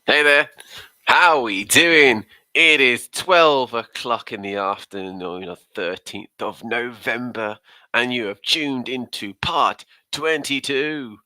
Hey there, how we doing? It is 12 o'clock in the afternoon on the 13th of November, and you have tuned into part 22.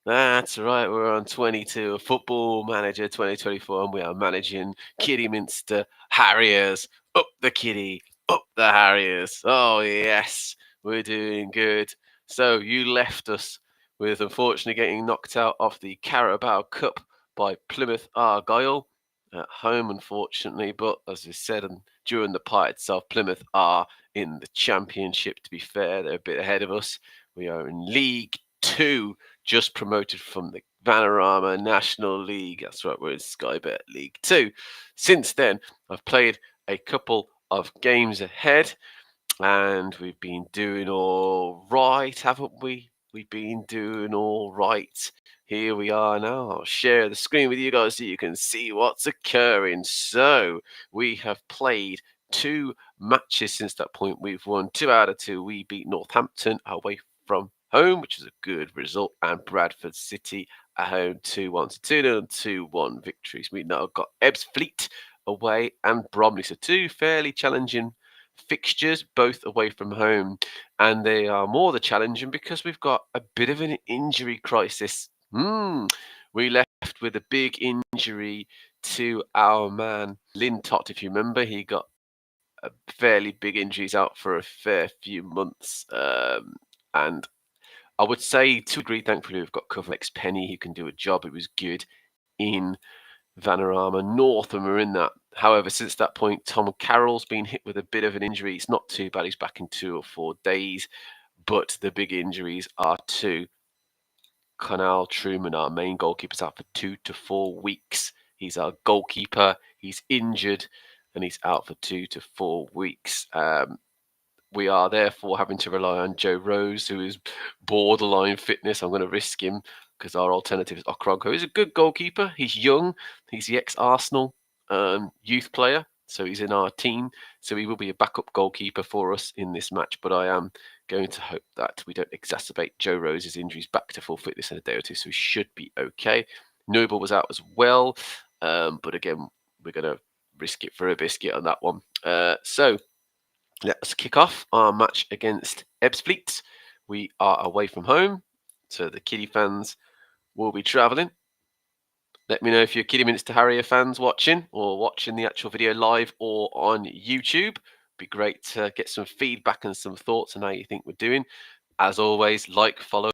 That's right, we're on 22, a football manager 2024, and we are managing Kidderminster Harriers. Up the Kitty, up the Harriers. Oh, yes, we're doing good. So, you left us with unfortunately getting knocked out of the Carabao Cup by Plymouth Argyle at home, unfortunately. But as I said, and during the part itself, Plymouth are in the Championship, to be fair. They're a bit ahead of us. We are in League Two, just promoted from the Vanarama National League. That's right, we're in Sky Bet League 2. Since then, I've played a couple of games ahead, and we've been doing all right, haven't we? We've been doing all right. Here we are now. I'll share the screen with you guys so you can see what's occurring. So, we have played 2 matches since that point. We've won 2 out of 2. We beat Northampton away from home, which is a good result, and Bradford City at home 2-1. So 2-0 and 2-1 victories. We now got Ebbsfleet away and Bromley. So 2 fairly challenging fixtures, both away from home, and they are more the challenging because we've got a bit of an injury crisis. We left with a big injury to our man Lintott. If you remember, he got a fairly big injuries out for a fair few months, and I would say to a degree, thankfully, we've got Covlex Penny who can do a job. It was good in Vanarama North, and we're in that. However, since that point, Tom Carroll's been hit with a bit of an injury. It's not too bad. He's back in 2 or 4 days, but the big injuries are to Conal Truman, our main goalkeeper's out for 2 to 4 weeks. He's our goalkeeper. He's injured, and he's out for 2 to 4 weeks. We are therefore having to rely on Joe Rose, who is borderline fitness. I'm going to risk him because our alternative is Okronko. He's a good goalkeeper. He's young. He's the ex-Arsenal youth player, so he's in our team. So he will be a backup goalkeeper for us in this match. But I am going to hope that we don't exacerbate Joe Rose's injuries back to full fitness in a day or two, so he should be okay. Noble was out as well, but again, we're going to risk it for a biscuit on that one. So let's kick off our match against Ebbsfleet. We are away from home, so the Kiddie fans will be travelling. Let me know if you're Kidderminster Harrier fans watching, or watching the actual video live or on YouTube. Be great to get some feedback and some thoughts on how you think we're doing. As always, like, follow,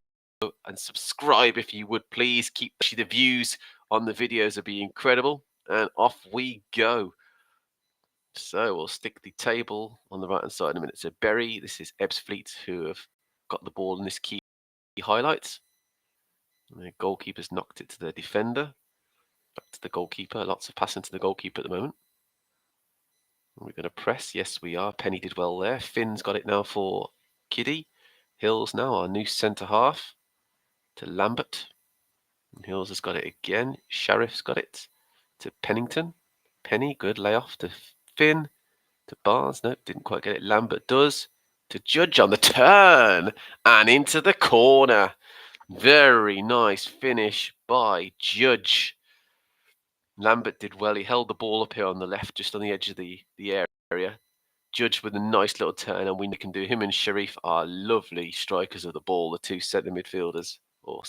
and subscribe if you would please. Keep the views on the videos will be incredible, and off we go. So we'll stick the table on the right-hand side in a minute. So Berry, this is Ebbsfleet, who have got the ball in this key highlights. And the goalkeeper's knocked it to the defender. Back to the goalkeeper. Lots of passing to the goalkeeper at the moment. We're going to press. Yes, we are. Penny did well there. Finn's got it now for Kiddie. Hills now, our new centre-half, to Lambert. And Hills has got it again. Sheriff's got it to Pennington. Penny, good layoff to Finn. To Barnes, no, didn't quite get it. Lambert does. To Judge on the turn and into the corner. Very nice finish by Judge. Lambert did well. He held the ball up here on the left, just on the edge of the area. Judge with a nice little turn, and we can do. Him and Sharif are lovely strikers of the ball, the 2 centre midfielders, or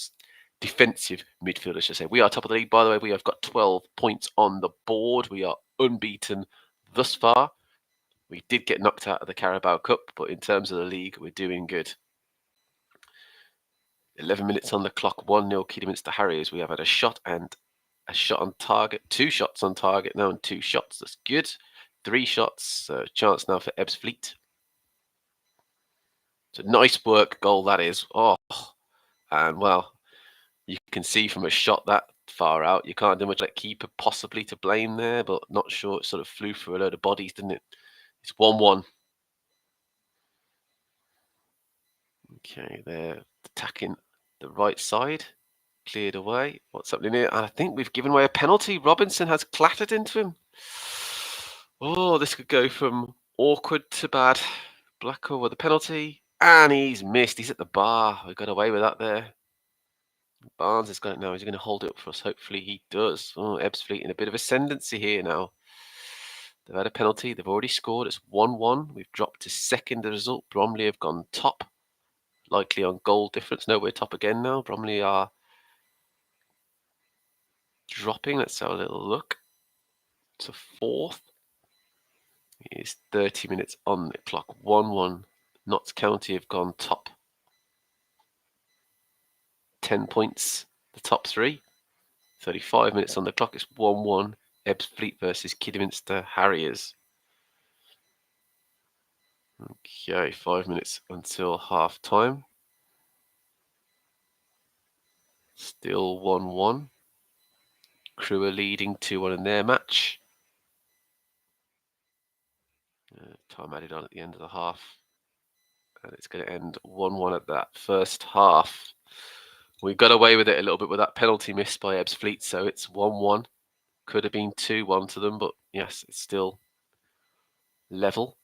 defensive midfielders, I should say. We are top of the league, by the way. We have got 12 points on the board. We are unbeaten thus far. We did get knocked out of the Carabao Cup, but in terms of the league, we're doing good. 11 minutes on the clock, 1-0 Kidderminster Harriers. We have had a shot and a shot on target, 2 shots on target now and 2 shots. That's good. 3 shots, chance now for Ebbsfleet. It's a nice work goal, that is. Oh, and well, you can see from a shot that far out, you can't do much like keeper possibly to blame there, but not sure. It sort of flew through a load of bodies, didn't it? It's 1-1. Okay, they're attacking the right side. Cleared away. What's happening here? I think we've given away a penalty. Robinson has clattered into him. Oh, this could go from awkward to bad. Blackwell with the penalty. And he's missed. He's at the bar. We got away with that there. Barnes has got it now. Is he going to hold it up for us? Hopefully he does. Oh, Ebbsfleet in a bit of ascendancy here now. They've had a penalty. They've already scored. It's 1-1. We've dropped to second. The result. Bromley have gone top. Likely on goal difference. No, we're top again now. Bromley are dropping. Let's have a little look. To fourth. It is 30 minutes on the clock. 1-1. Notts County have gone top. 10 points. The top three. 35 minutes on the clock. It's 1-1. Ebbsfleet versus Kidderminster Harriers. Okay, 5 minutes until half time. Still 1-1. Crewe are leading 2-1 in their match. Time added on at the end of the half. And it's going to end 1-1 at that first half. We got away with it a little bit with that penalty missed by Ebbsfleet, so it's 1-1. Could have been 2-1 to them, but yes, it's still level.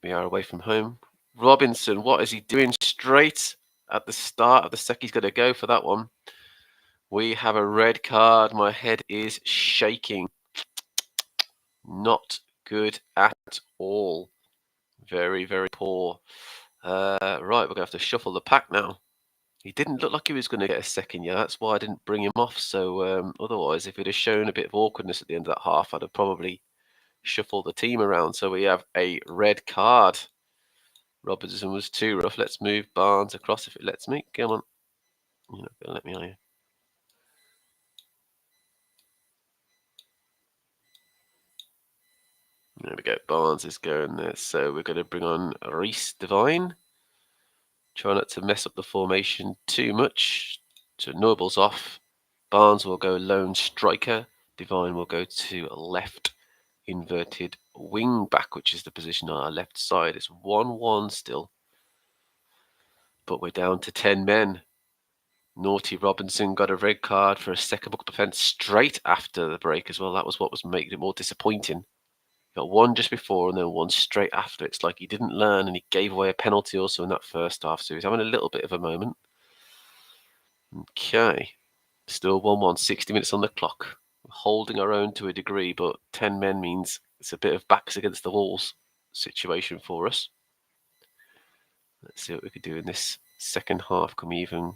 We are away from home. Robinson, what is he doing straight at the start of the second? He's going to go for that one. We have a red card. My head is shaking. Not good at all. Very, very poor. Right, we're going to have to shuffle the pack now. He didn't look like he was going to get a second yet. That's why I didn't bring him off. So otherwise, if it had shown a bit of awkwardness at the end of that half, I'd have probably shuffled the team around. So we have a red card. Robinson was too rough. Let's move Barnes across if it lets me. Come on. You're not going to let me, are you? There we go. Barnes is going there. So we're going to bring on Reese Devine. Try not to mess up the formation too much. So Noble's off. Barnes will go lone striker. Devine will go to left inverted wing back, which is the position on our left side. It's 1-1 still. But we're down to 10 men. Naughty Robinson got a red card for a second book defence straight after the break as well. That was what was making it more disappointing. Got one just before and then one straight after. It's like he didn't learn, and he gave away a penalty also in that first half. So he's having a little bit of a moment. Okay. Still 1-1, 60 minutes on the clock. Holding our own to a degree, but 10 men means it's a bit of backs against the walls situation for us. Let's see what we could do in this second half. Can we even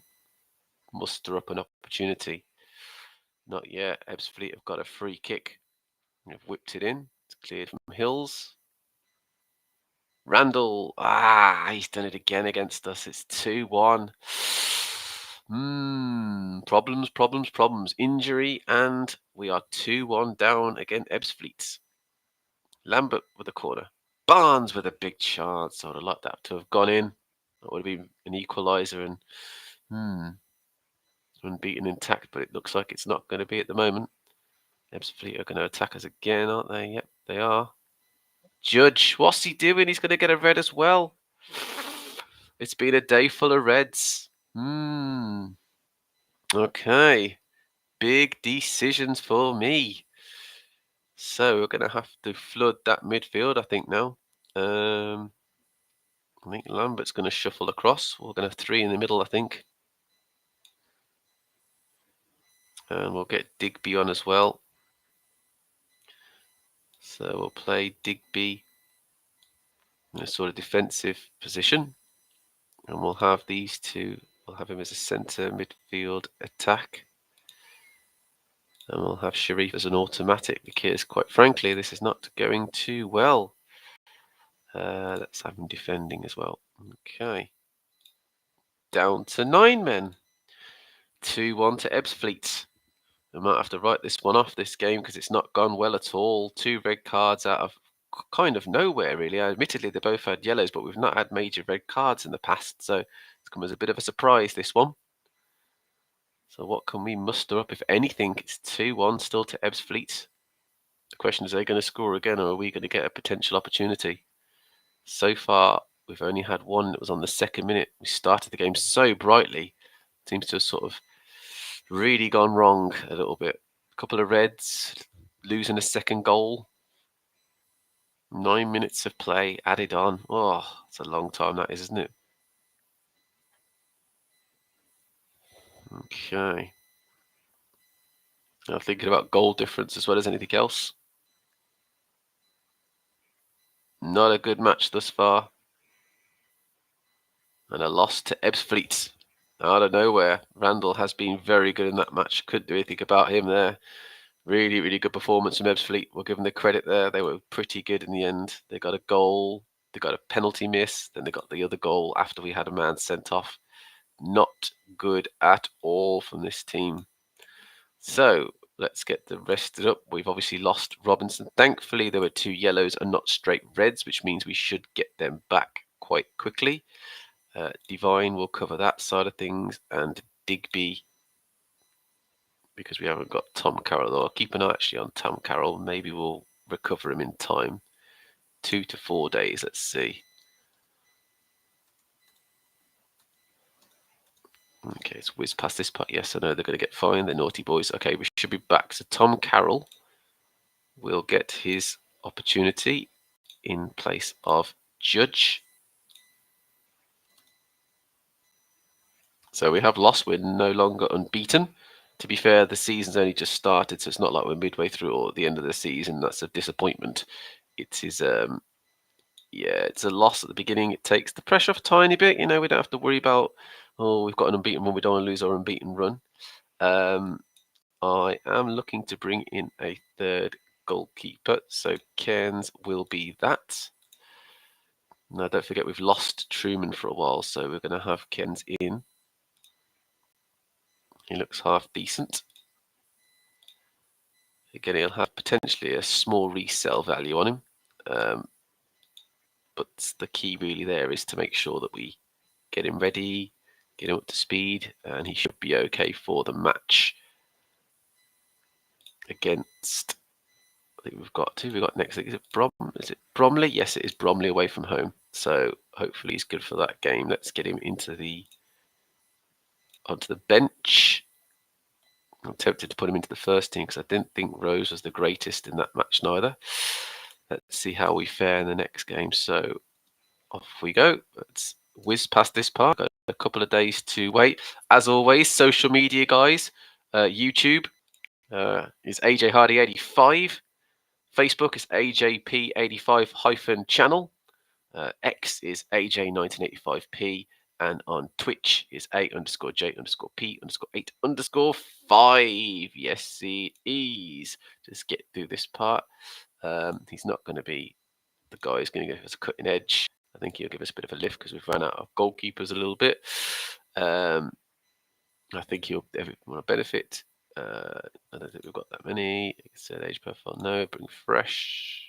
muster up an opportunity? Not yet. Ebbsfleet have got a free kick. They've whipped it in. It's cleared from Hills. Randall, he's done it again against us. It's 2-1. Problems. Injury, and we are 2-1 down against Ebbsfleet. Lambert with a corner. Barnes with a big chance. I would have liked that to have gone in. That would have been an equaliser and unbeaten intact, but it looks like it's not going to be at the moment. Ebbsfleet are going to attack us again, aren't they? Yep, they are. Judge, what's he doing? He's going to get a red as well. It's been a day full of reds. Okay. Big decisions for me. So we're going to have to flood that midfield, I think, now. I think Lambert's going to shuffle across. We're going to have three in the middle, I think. And we'll get Digby on as well. So we'll play Digby in a sort of defensive position. And we'll have these two. We'll have him as a centre midfield attack. And we'll have Sharif as an automatic because, quite frankly, this is not going too well. Let's have him defending as well. Okay. Down to 9 men. 2-1 to Ebbsfleet. I might have to write this one off, this game, because it's not gone well at all. 2 red cards out of kind of nowhere, really. Admittedly, they both had yellows, but we've not had major red cards in the past. So it's come as a bit of a surprise, this one. So what can we muster up, if anything? It's 2-1 still to Ebbsfleet. The question is, are they going to score again, or are we going to get a potential opportunity? So far, we've only had one. It was on the second minute. We started the game so brightly. Seems to have sort of really gone wrong a little bit. A couple of reds, losing a second goal. 9 minutes of play added on. Oh, it's a long time that is, isn't it? Okay. Now thinking about goal difference as well as anything else. Not a good match thus far. And a loss to Ebbsfleet out of nowhere. Randall has been very good in that match. Couldn't do anything about him there. Really, really good performance from Ebbsfleet. We'll give them the credit there. They were pretty good in the end. They got a goal. They got a penalty miss. Then they got the other goal after we had a man sent off. Not good at all from this team. So let's get the rested up. We've obviously lost Robinson. Thankfully, there were 2 yellows and not straight reds, which means we should get them back quite quickly. Divine will cover that side of things, and Digby, because we haven't got Tom Carroll, though I'll keep an eye actually on Tom Carroll. Maybe we'll recover him in time. 2 to 4 days, let's see. Okay, let's whiz past this part. Yes, I know they're going to get fined. They're naughty boys. Okay, we should be back. So Tom Carroll will get his opportunity in place of Judge. So we have lost. We're no longer unbeaten. To be fair, the season's only just started, so it's not like we're midway through or at the end of the season. That's a disappointment. It is, yeah, it's a loss at the beginning. It takes the pressure off a tiny bit. You know, we don't have to worry about, oh, we've got an unbeaten run. We don't want to lose our unbeaten run. I am looking to bring in a third goalkeeper, so Cairns will be that. Now, don't forget we've lost Truman for a while, so we're going to have Cairns in. He looks half decent. Again, he'll have potentially a small resale value on him. But the key really there is to make sure that we get him ready, get him up to speed, and he should be okay for the match against, I think we've got two. We've got next. Is it Bromley? Yes, it is Bromley away from home. So hopefully he's good for that game. Let's get him onto the bench. I'm tempted to put him into the first team because I didn't think Rose was the greatest in that match neither. Let's see how we fare in the next game. So off we go. Let's whiz past this part. Got a couple of days to wait. As always, social media guys. YouTube is AJ Hardy 85. Facebook is AJP85-channel. X is AJ1985p. And on Twitch is A_J_P_8_5. Yes, he is. Just get through this part. He's not going to be the guy who's going to give us a cutting edge. I think he'll give us a bit of a lift because we've run out of goalkeepers a little bit. I think he'll want to benefit. I don't think we've got that many. Like I said, age profile, no. Bring fresh.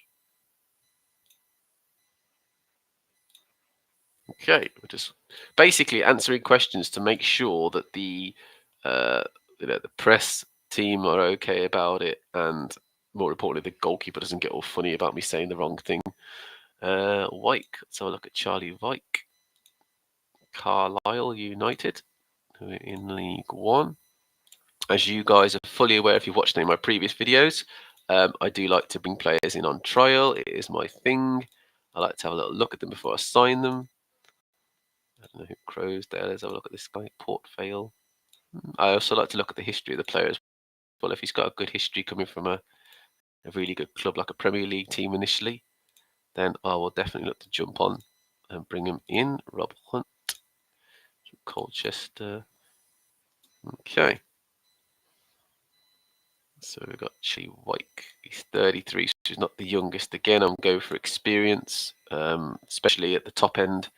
Okay, we're just basically answering questions to make sure that the press team are okay about it, and more importantly, the goalkeeper doesn't get all funny about me saying the wrong thing. Wyke, let's have a look at Charlie Wyke. Carlisle United, who are in League One. As you guys are fully aware if you've watched any of my previous videos, I do like to bring players in on trial. It is my thing. I like to have a little look at them before I sign them. I don't know who Crow's there. Let's have a look at this guy, Port Vale. I also like to look at the history of the players. Well, if he's got a good history coming from a really good club like a Premier League team initially, then I will definitely look to jump on and bring him in. Rob Hunt, Colchester. Okay. So we've got Chi Wyke. He's 33, so he's not the youngest. Again, I'm going for experience, especially at the top end,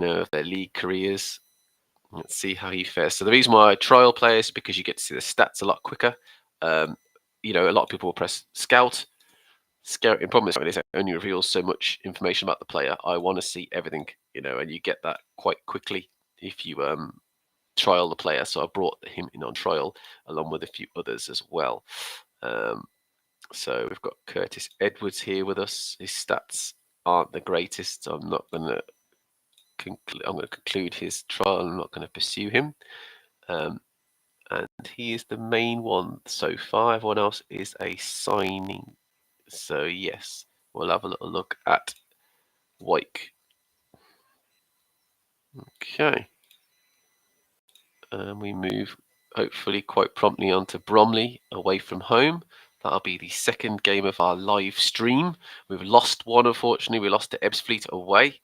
of their league careers. Let's see how he fares. So the reason why I trial players is because you get to see the stats a lot quicker. A lot of people will press scout. Scouting problem is it only reveals so much information about the player. I want to see everything, and you get that quite quickly if you trial the player. So I brought him in on trial along with a few others as well. So we've got Curtis Edwards here with us. His stats aren't the greatest, so I'm not going to conclude his trial. I'm not going to pursue him. And he is the main one so far. Everyone else is a signing. So yes, we'll have a little look at Wyke. Okay. And we move, hopefully, quite promptly onto Bromley away from home. That'll be the second game of our live stream. We've lost one, unfortunately. We lost to Ebbsfleet away.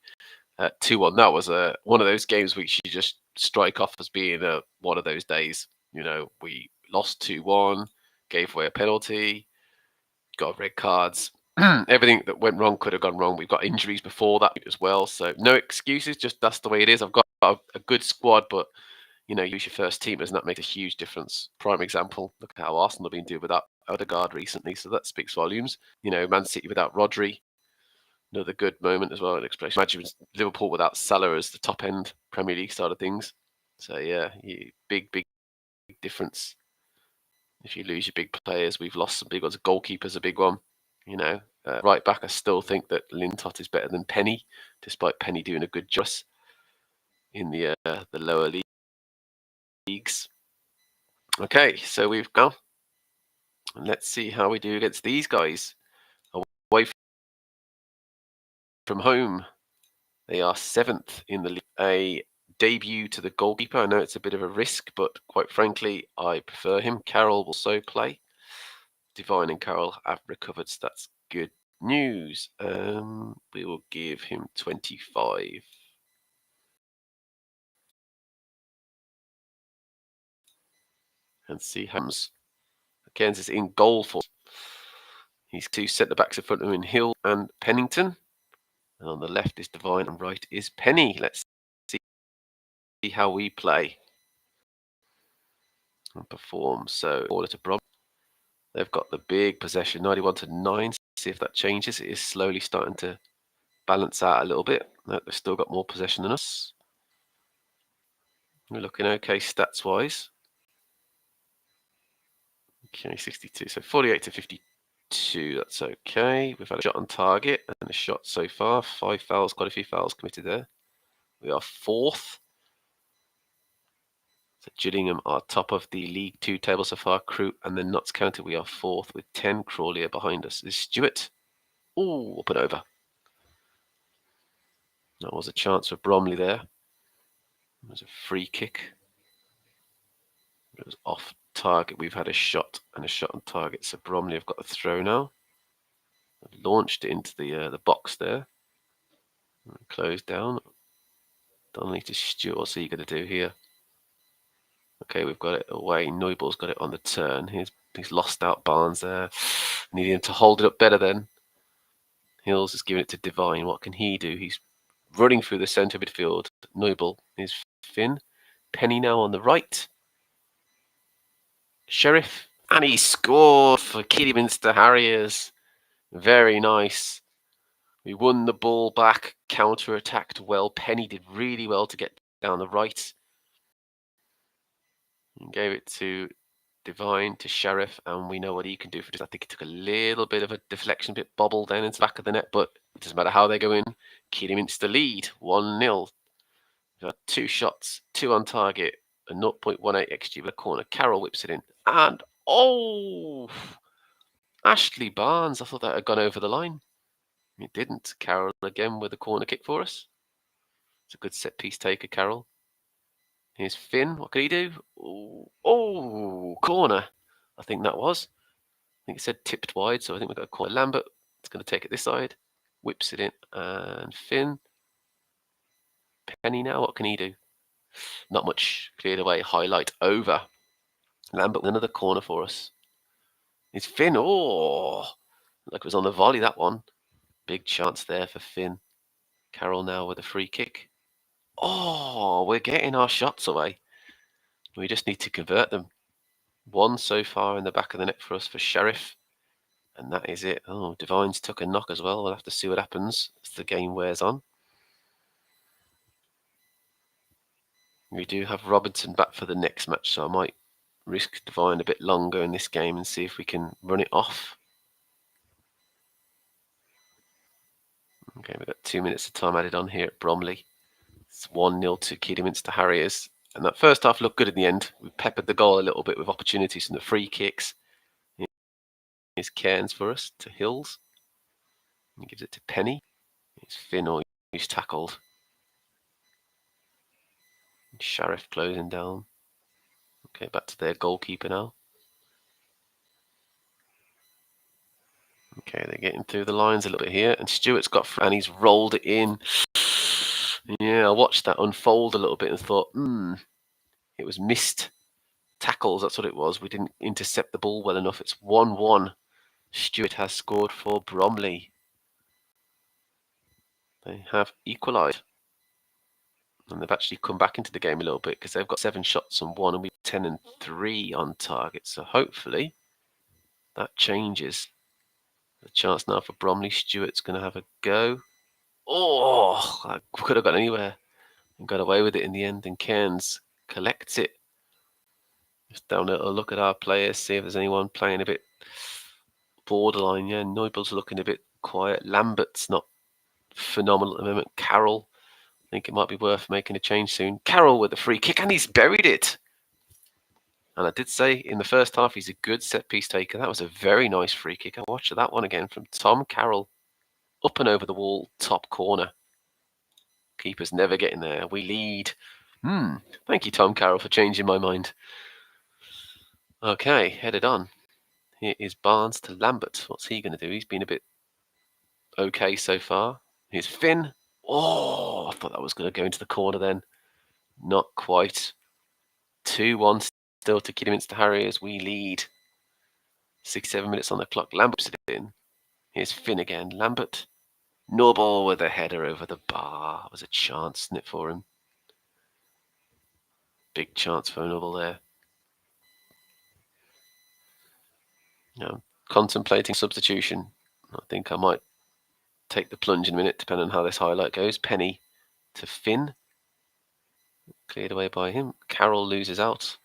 2-1. That was one of those games which you just strike off as being one of those days. We lost 2-1, gave away a penalty, got red cards. Everything that went wrong could have gone wrong. We've got injuries before that as well. So no excuses, just that's the way it is. I've got a good squad, but use your first teamers, and that makes a huge difference. Prime example, look at how Arsenal have been doing without Odegaard recently, so that speaks volumes. Man City without Rodri, another good moment as well. Imagine Liverpool without Salah as the top end Premier League side of things. So yeah, big difference. If you lose your big players, we've lost some big ones. Goalkeeper's a big one. Right back, I still think that Lintott is better than Penny, despite Penny doing a good job in the lower leagues. Okay, so we've gone. Let's see how we do against these guys. Away from home, they are 7th in the league. A debut to the goalkeeper. I know it's a bit of a risk, but quite frankly, I prefer him. Carroll will so play. Divine and Carroll have recovered, so that's good news. We will give him 25. And see Hams. Cairns is in goal for. He's 2 centre-backs in front of him in Hill and Pennington. And on the left is Divine and right is Penny. Let's see how we play and perform. So, order to Brom. They've got the big possession, 91-9. See if that changes. It is slowly starting to balance out a little bit. No, they've still got more possession than us. We're looking okay stats-wise. Okay, 62. So 48-52. That's okay. We've had a shot on target and a shot so far. 5 fouls, quite a few fouls committed there. We are 4th. So Gillingham are top of the League 2 table so far. Crewe and then Notts County, we are 4th with 10. Crawley are behind us. Is Stewart? Oh, up and over. That was a chance for Bromley there. It was a free kick. It was off target. We've had a shot and a shot on target. So Bromley have got the throw now. I've launched it into the box there. Closed down. Donnelly to Stewart. What's he going to do here? Okay, we've got it away. Neubel's got it on the turn. He's lost out Barnes there. Needing him to hold it up better then. Hills is giving it to Divine. What can he do? He's running through the centre of midfield. Neubel is Finn. Penny now on the right. Sheriff. And he scored for Kidderminster Harriers. Very nice. We won the ball back, counter-attacked well. Penny did really well to get down the right. And gave it to Divine, to Sheriff, and we know what he can do for this. I think he took a little bit of a deflection, a bit bobbled down into the back of the net, but it doesn't matter how they go in. Kidderminster lead, 1-0. We've had 2 shots, 2 on target, a 0.18 XG with a corner. Carroll whips it in, and Ashley Barnes. I thought that had gone over the line. It didn't. Carroll again with a corner kick for us. It's a good set piece taker, Carroll. Here's Finn. What can he do? Corner. I think that was. I think it said tipped wide, so I think we've got a corner. Lambert is going to take it this side. Whips it in. And Finn. Penny now. What can he do? Not much. Cleared away. Highlight over. Lambert with another corner for us. It's Finn. Like it was on the volley, that one. Big chance there for Finn. Carroll now with a free kick. We're getting our shots away. We just need to convert them. 1 so far in the back of the net for us for Sheriff. And that is it. Divine's took a knock as well. We'll have to see what happens as the game wears on. We do have Robinson back for the next match, so I might risk Divine a bit longer in this game and see if we can run it off. Okay, we've got 2 minutes of time added on here at Bromley. It's 1-0 to Kidderminster Harriers. And that first half looked good in the end. We peppered the goal a little bit with opportunities from the free kicks. Here's Cairns for us to Hills. He gives it to Penny. It's Finn who's tackled. Sheriff closing down. Okay, back to their goalkeeper now. Okay, they're getting through the lines a little bit here, and Stewart's got through, and he's rolled it in. Yeah, I watched that unfold a little bit and thought, it was missed tackles. That's what it was. We didn't intercept the ball well enough. It's 1-1. Stewart has scored for Bromley. They have equalised. And they've actually come back into the game a little bit because they've got 7 shots and 1, and we've 10 and 3 on target. So hopefully that changes. The chance now for Bromley. Stewart's going to have a go. Oh, I could have got anywhere and got away with it in the end. And Cairns collects it. Just down a look at our players, see if there's anyone playing a bit borderline. Yeah, Neubel's looking a bit quiet. Lambert's not phenomenal at the moment. Carroll, I think it might be worth making a change soon. Carroll with a free kick, and he's buried it. And I did say in the first half he's a good set-piece taker. That was a very nice free kick. I watched that one again from Tom Carroll. Up and over the wall, top corner. Keeper's never getting there. We lead. Thank you, Tom Carroll, for changing my mind. Okay, headed on. Here is Barnes to Lambert. What's he going to do? He's been a bit okay so far. Here's Finn. Oh, I thought that was going to go into the corner then. Not quite. 2-1 still to Kidderminster Harriers. We lead. 67 minutes on the clock. Lambert's it in. Here's Finn again. Lambert. Noble with a header over the bar. It was a chance, isn't it, for him? Big chance for Noble there. Now, contemplating substitution. I think I might take the plunge in a minute, depending on how this highlight goes. Penny to Finn. Cleared away by him. Carroll loses out.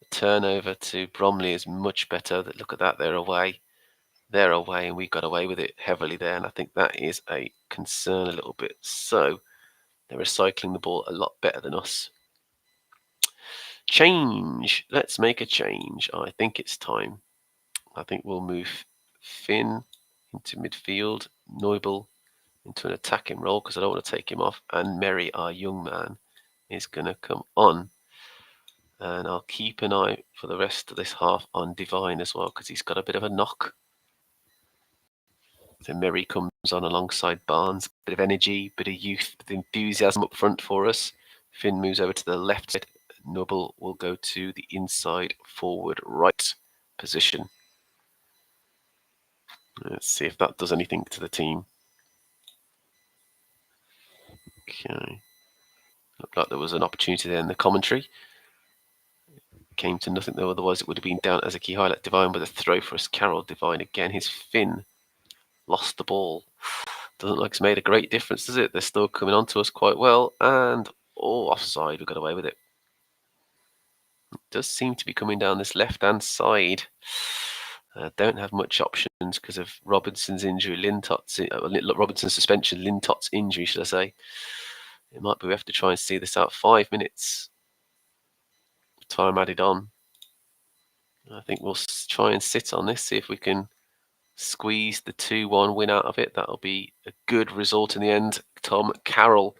The turnover to Bromley is much better. Look at that, they're away. They're away, and we got away with it heavily there, and I think that is a concern a little bit. So they're recycling the ball a lot better than us. Change. Let's make a change. I think it's time. I think we'll move Finn into midfield, Neubel into an attacking role because I don't want to take him off, and Merry, our young man, is going to come on. And I'll keep an eye for the rest of this half on Divine as well because he's got a bit of a knock. So Merry comes on alongside Barnes. Bit of energy, bit of youth, bit of enthusiasm up front for us. Finn moves over to the left side. Noble will go to the inside forward right position. Let's see if that does anything to the team. Okay. Looked like there was an opportunity there in the commentary. Came to nothing though, otherwise it would have been down as a key highlight. Divine with a throw for us. Carroll. Divine again. His Finn lost the ball. Doesn't look like it's made a great difference, does it? They're still coming on to us quite well. And, offside. We got away with it. It does seem to be coming down this left-hand side. Don't have much options because of Robinson's injury, Robinson's suspension, Lintot's injury, should I say. It might be we have to try and see this out. 5 minutes. Time added on. I think we'll try and sit on this, see if we can squeeze the 2-1 win out of it. That'll be a good result in the end. Tom Carroll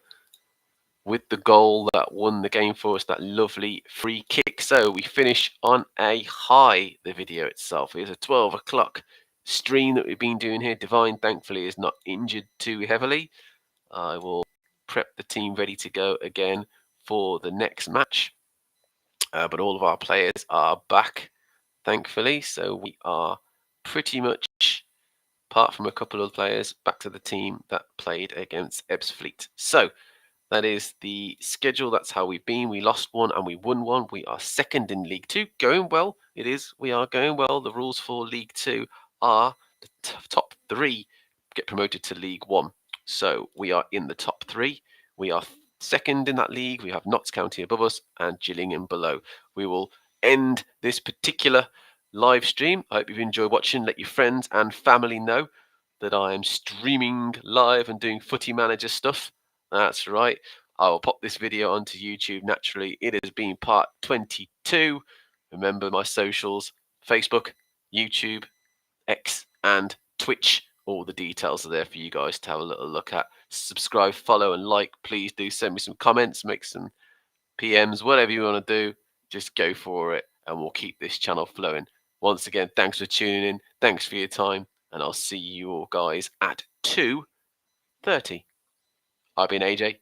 with the goal that won the game for us, that lovely free kick. So we finish on a high, the video itself. It's a 12 o'clock stream that we've been doing here. Divine, thankfully, is not injured too heavily. I will prep the team ready to go again for the next match. But all of our players are back, thankfully. So we are pretty much, apart from a couple of players, back to the team that played against Ebbsfleet. So that is the schedule. That's how we've been. We lost one and we won one. We are second in League 2. Going well. It is. We are going well. The rules for League 2 are the top 3 get promoted to League 1. So we are in the top 3. We are second in that league. We have Notts County above us and Gillingham below. We will end this particular live stream. I hope you've enjoyed watching. Let your friends and family know that I am streaming live and doing footy manager stuff. That's right. I will pop this video onto YouTube naturally. It has been part 22. Remember my socials, Facebook, YouTube, X and Twitch. All the details are there for you guys to have a little look at. Subscribe, follow and like. Please do send me some comments, make some PMs, whatever you want to do. just go for it, and we'll keep this channel flowing. Once again, thanks for tuning in. Thanks for your time, and I'll see you all guys at 2:30. I've been AJ.